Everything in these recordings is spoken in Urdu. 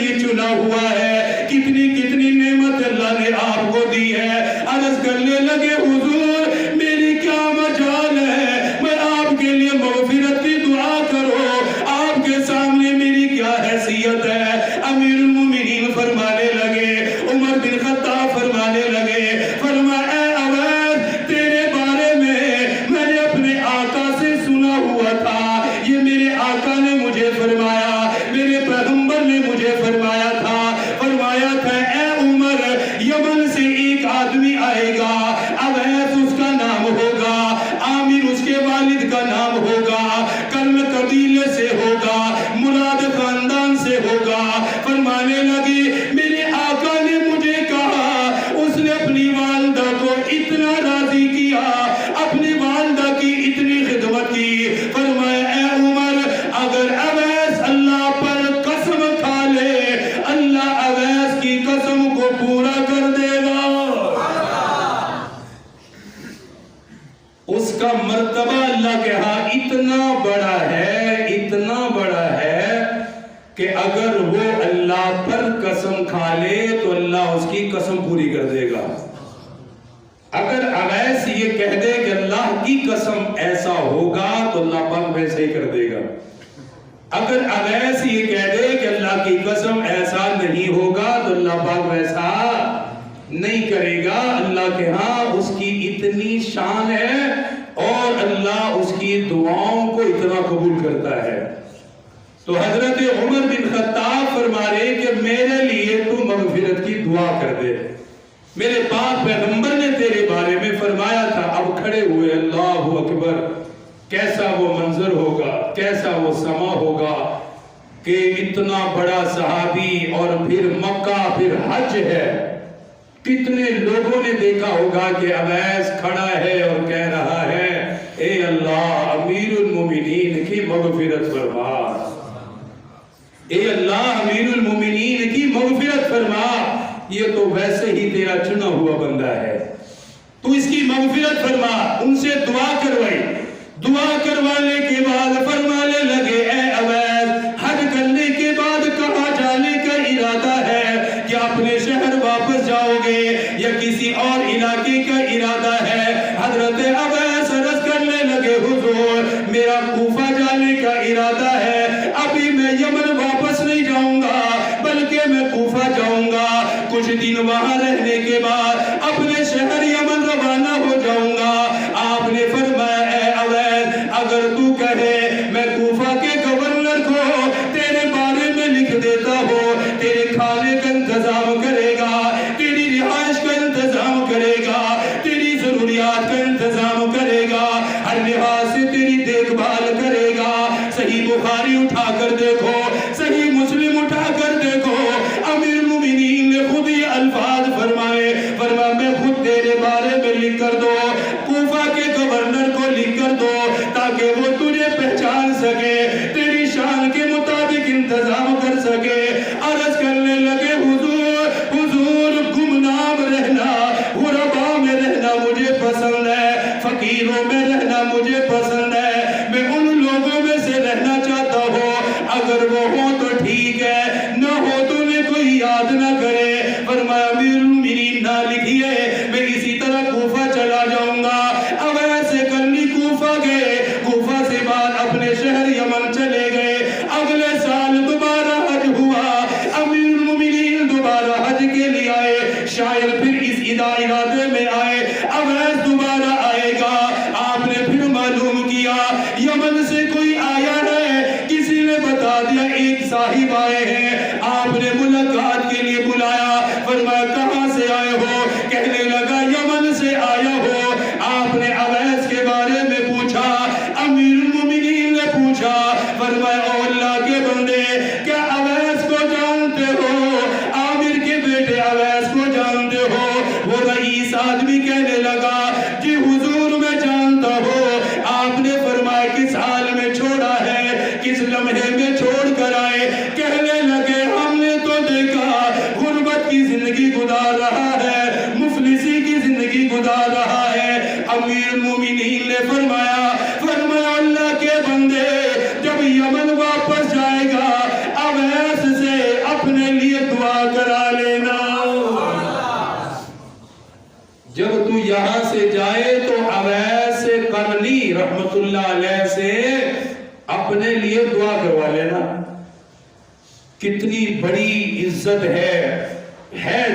لیے چنا ہوا ہے، کتنی کتنی نعمت اللہ نے آپ کو دی ہے۔ عرض کرنے لگے حضور میری کیا مجال ہے، میں آپ کے لیے مغفرت کی دعا کرو، آپ کے سامنے میری کیا حیثیت ہے؟ امیر المومنین فرمانے لگے، عمر بن خطاب فرمانے لگے، فرمایا اے اویس تیرے بارے میں نے اپنے آقا سے سنا ہوا تھا، یہ میرے آقا نے مجھے فرمایا، میرے پیغمبر نے مجھے فرمایا تھا اے عمر یمن سے ایک آدمی آئے گا، اویس اس کا نام ہوگا، عامر اس کے والد کا نام ہوگا، کرن قبیلے سے ہوگا، مراد خاندان سے ہوگا۔ فرمانے لگی میرے آقا نے مجھے کہا، اس نے اپنی والدہ کو اتنا راضی کیا، اپنی والدہ کی اتنی خدمت کی۔ فرمایا اے عمر اگر اویس اللہ پر قسم کھا لے، اللہ اویس کی قسم کو پورا کر دے گا۔ اس کا مرتبہ اللہ کے ہاں اتنا بڑا ہے، اتنا بڑا ہے کہ اگر وہ اللہ پر قسم کھا لے تو اللہ اس کی قسم پوری کر دے گا۔ اگر اویس یہ کہہ دے کہ اللہ کی قسم ایسا ہوگا تو اللہ پاک ویسے ہی کر دے گا۔ اگر اویس یہ کہہ دے کہ اللہ کی قسم ایسا نہیں ہوگا تو اللہ پاک ویسا نہیں کرے گا۔ اللہ کے ہاں اس کی اتنی شان ہے اور اللہ اس کی دعاؤں کو اتنا قبول کرتا ہے۔ تو حضرت عمر بن خطاب فرما رہے کہ میرے لیے تو مغفرت کی دعا کر دے، میرے پاک پیغمبر نے تیرے بارے میں فرمایا تھا۔ اب کھڑے ہوئے، اللہ اکبر، کیسا وہ منظر ہوگا، کیسا وہ سما ہوگا کہ اتنا بڑا صحابی اور پھر مکہ پھر حج ہے۔ کتنے لوگوں نے دیکھا ہوگا کہ اویس کھڑا ہے اور کہہ رہا ہے اے اللہ امیر المومنین کی مغفرت فرما، اے اللہ امیر المومنین کی مغفرت فرما، یہ تو ویسے ہی تیرا چنا ہوا بندہ ہے، تو اس کی مغفرت فرما۔ ان سے دعا کروائی، دعا کروانے کے بعد فرمانے لگے اے اویس حج کرنے کے بعد کہاں جانے کا ارادہ ہے؟ کیا اپنے شہر واپس جاؤ گے یا کسی اور علاقے کا ارادہ ہے؟ حضرت اویس عرض کرنے لگے حضور میرا کوفہ جانے کا ارادہ ہے، ابھی میں یمن واپس نہیں جاؤں گا بلکہ میں کوفہ جاؤں گا، کچھ دن وہاں رہنے کے بعد اپنے شہر یمن روانہ ہو جاؤں گا۔ آپ نے فرمایا اے اویس اگر تو کہے میں کوفہ کے گورنر کو تیرے بارے میں لکھ دیتا ہوں، تیرے کھانے کا انتظام کرے گا، تیری رہائش کا انتظام کرے گا، تیری ضروریات کا انتظام کرے گا، ہر لحاظ سے تیری دیکھ بھال کرے گا۔ صحیح بخاری اٹھا کر دیکھو، صحیح مسلم اٹھا کر دیکھو، امیر المومنین نے خود یہ الفاظ فرمائے، فرمایا میں خود تیرے بارے میں لکھ کر دو، کوفہ کے گورنر کو لکھ کر دو تاکہ وہ تجھے پہچان سکے، تیری شان کے مطابق انتظام کر سکے۔ عرض کرنے لگے حضور گمنام رہنا، غربا میں رہنا مجھے پسند ہے، فقیروں میں رہنا مجھے پسند ہے، میں ان لوگوں میں سے رہنا چاہتا ہوں، اگر وہ ہو تو ٹھیک ہے، نہ ہو تو انہیں کوئی یاد نہ کرے۔ فرمایا امیر المومنین نہ لکھیے، میں اسی طرح کوفہ چلا جاؤں گا۔ اب ایسے کرنی کوفہ گئے، کوفہ سے بعد اپنے شہر یمن چلے گئے۔ اگلے سال دوبارہ حج ہوا، امیر المومنین دوبارہ حج کے لیے آئے، شاید پھر اس ارادے میں آئے اب ایس دوبارہ آئے گا۔ آپ نے پھر معلوم کیا یمن سے کوئی آیا ہے، کسی نے بتا دیا ایک صاحب آئے ہیں، آپ نے ملاقات کے لیے بلایا، فرمایا کہاں سے آئے ہو؟ کہنے لگا یمن سے آیا ہو۔ آپ نے اویس کے بارے میں پوچھا، امیر المومنین نے پوچھا، فرمایا او اللہ کے بندے کیا اویس کو جانتے ہو؟ عامر کے بیٹے اویس کو جانتے ہو؟ وہ رئیس آدمی کہنے لگا جی حضور میں جانتا ہوں۔ آپ نے فرمایا کس حال میں چھوڑا ہے، کس لمحے میں چھوڑ کر آئے؟ کہنے لگے ہم نے تو دیکھا غربت کی زندگی گزار رہا ہے، مفلسی کی زندگی گزار رہا ہے۔ امیر المومنین نے فرمایا اللہ کے بندے جب یمن واپس جائے گا اویس سے اپنے لیے دعا کرا لینا۔ جب تو یہاں سے جائے تو اویس قرنی رحمت اللہ علیہ سے اپنے لیے دعا کروا لینا۔ کتنی بڑی عزت ہے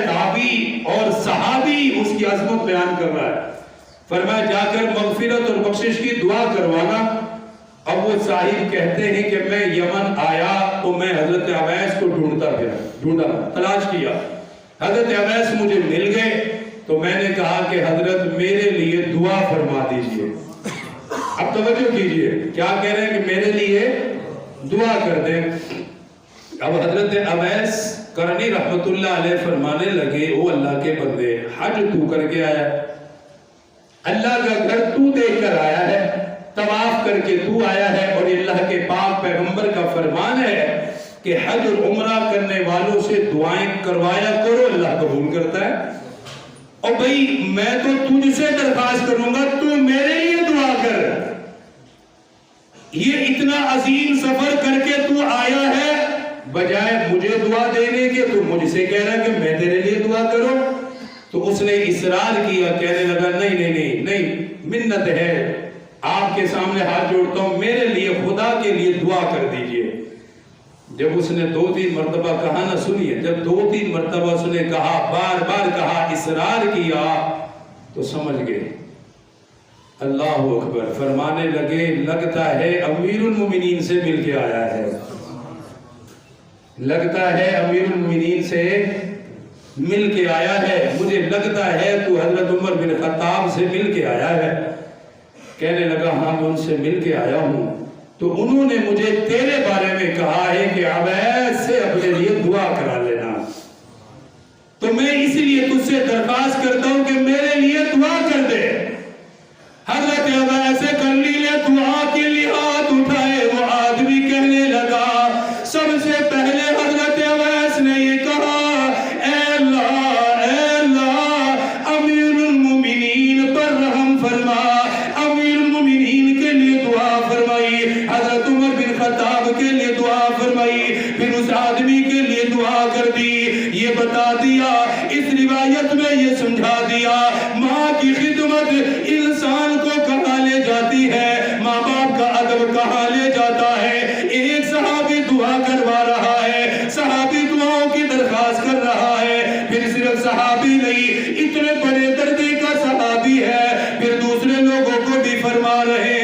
تابعی اور صحابی اس کی عظمت بیان کر رہا ہے۔ فرمایا جا کر مغفرت اور بخشش کی دعا کروانا۔ اب وہ صاحب کہتے ہیں کہ میں یمن آیا تو میں حضرت اویس کو ڈھونڈا تلاش کیا، حضرت اویس مجھے مل گئے تو میں نے کہا کہ حضرت میرے لیے دعا فرما دیجئے۔ اب توجہ کیجئے کیا کہہ رہے ہیں کہ میرے لیے دعا کر دیں۔ اب حضرت اویس قرنی رحمت اللہ علیہ فرمانے لگے او اللہ کے بندے، حج تو کر کے آیا ہے، اللہ کا گھر تو دیکھ کر آیا ہے، طواف کر کے تو آیا ہے، اور اللہ کے پاک پیغمبر کا فرمان ہے کہ حج اور عمرہ کرنے والوں سے دعائیں کروایا کرو، اللہ قبول کرتا ہے۔ اور بھئی میں تو تجھ سے درخواست کروں گا تو میرے لیے دعا کر۔ یہ اتنا عظیم سفر کر کے تو آیا ہے، بجائے مجھے دعا دینے کے تو مجھ سے کہہ رہا کہ میں تیرے لیے دعا کروں۔ تو اس نے اصرار کیا، کہنے لگا نہیں منت ہے، آپ کے سامنے ہاتھ جوڑتا ہوں، میرے لیے خدا کے لیے دعا کر دیجئے۔ جب اس نے 2-3 مرتبہ کہا نہ سنیے، جب 2-3 مرتبہ اس نے کہا، بار بار کہا، اصرار کیا تو سمجھ گئے۔ اللہ اکبر، فرمانے لگے لگتا ہے امیر المومنین سے مل کے آیا ہے، لگتا ہے امیر المومنین سے مل کے آیا ہے، مجھے لگتا ہے تو حضرت عمر بن خطاب سے مل کے آیا ہے۔ کہنے لگا ہاں میں ان سے مل کے آیا ہوں، تو انہوں نے مجھے تیرے بارے میں کہا ہے کہ اویس سے اپنے لیے دعا کرا لینا، تو میں اس لیے تجھ سے درخواست کرتا ہوں کہ میرے لیے دعا کر دے۔ حضرت اویس قرنی نے دعا کے لیے ہاتھ اٹھائے، وہ آدمی کہنے لگا، سب سے پہلے حضرت اویس نے یہ کہا، اے اللہ امیر المومنین پر رحم فرما، امیر المومنین کے لیے دعا فرمائی، حضرت عمر بن خطاب کے لیے دعا فرمائی، پھر اس آدمی کے لیے دعا کر دی۔ یہ بتا دیا، اس روایت میں یہ سمجھا دیا، ماں کی خدمت انسان کو کہاں لے جاتی ہے، ماں باپ کا ادب کہاں لے جاتا ہے۔ ایک صحابی دعا کروا رہا ہے، صحابی دعاؤں کی درخواست کر رہا ہے، پھر صرف صحابی نہیں، اتنے بڑے درجے کا صحابی ہے، پھر دوسرے لوگوں کو بھی فرما رہے